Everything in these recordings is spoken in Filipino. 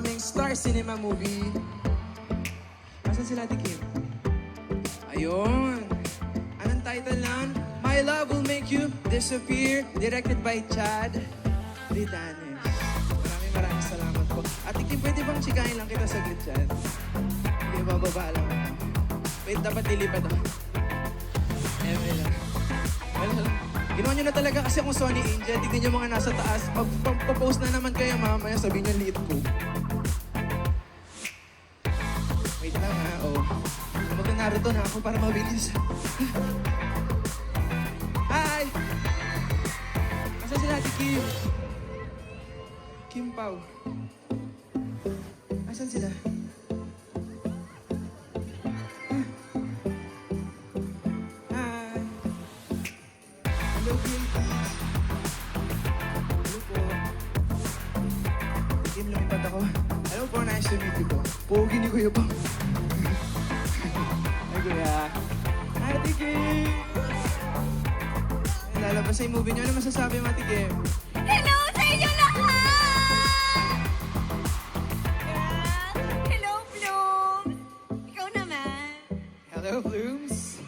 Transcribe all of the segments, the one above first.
upcoming Star Cinema movie. Asan sila, Ate Kim? Ayun. Anong title nun? My Love Will Make You Disappear, directed by Chad Ritanes. Maraming salamat po. Ate Kim, pwede bang chikahin lang kita saglit dyan? Hindi, bababa lang ako. Wait, dapat lilipad ako. ML lang. Well, ginawa nyo na talaga kasi akong Sony Angel. Tignan nyo mga nasa taas. Pag-post na naman kayo mamaya, sabihin nyo liit ko. Wait lang ha, oh. Kapag na narito na ako para mabilis. Hi! Asa sila, Ate Kim? Kim Pao. Asan sila? Hi! Hello, Kim. Hello po. Kim, lumipad ako. Hello po, nice to meet you po. Pogi ni Kuya po. Hi, Kuya. Hi, Ate Kim! Lalabas sa movie niyo. Ano masasabi mo, Ate Kim? Hello sa inyo lahat! Hello, Bloom! Ikaw naman. Hello, Blooms.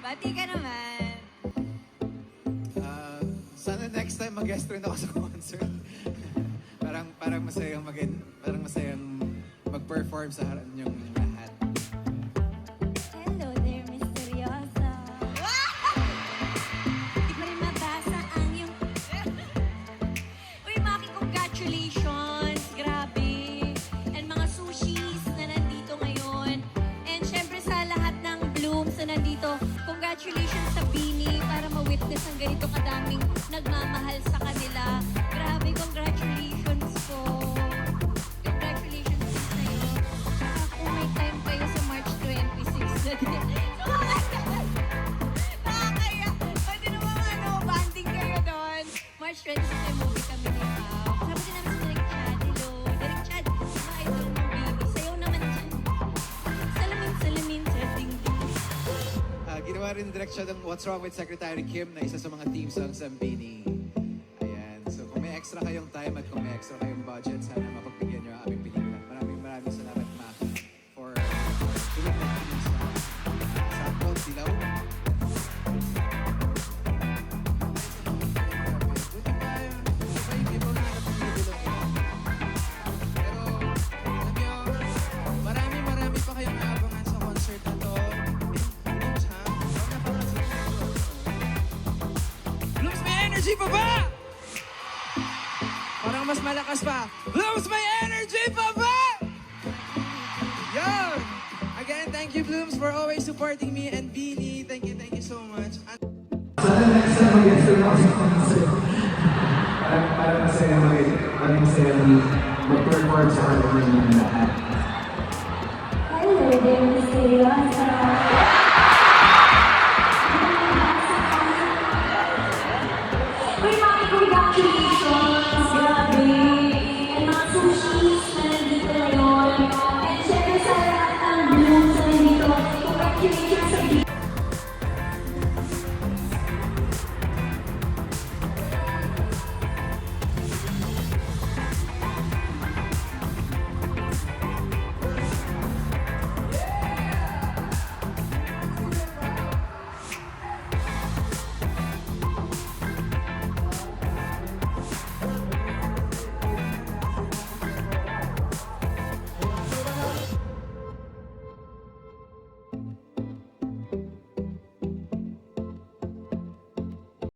Bati ka naman. Sana next time mag-guest rin ako sa concert. parang masayang mag-perform sa harap niyong lahat. Hello there, misteryosa. Hindi ko rin mabasa ang iyong... Uy, Maki, congratulations! Grabe! And mga sushis na nandito ngayon. And syempre sa lahat ng Blooms na nandito, congratulations sa Bini para ma-witness ang ganito kadaming nagmamahal sa kanila. Grabe, congratulations po. Congratulations din sa'yo. Tsaka kung may time kayo sa March 26 na din. Nakakaya. Pwede naman banding kayo doon. March 26 na movie kami ni Pao. Sabi din namin si Direk Chad. Hello. Direk Chad, mga idol ng baby. Sayaw naman dyan. Salamin sa dingding. Ginawa rin direksyon ng What's Wrong with Secretary Kim na isa sa mga theme songs ng Bini. Ayan. So kung may extra kayong time at kung may extra kayong budget, sana mapagbigyan nyo ang aming pelikula. Maraming salamat, Maki, for doing the theme song. Sample, Dilaw. Buti pa yung iba na nakapagpilo. Pero, alam nyo, marami pa kayong aabangan sa concert na to. Blooms, ha? Blooms, may energy pa ba? Parang mas malakas pa. Blooms, may energy pa ba? Yo! Again, thank you, Blooms, for always supporting me, and Beanie, thank you so much. Sana next time mag-guest rin ako sa concert. Parang masaya mag-perform sa harap ng lahat.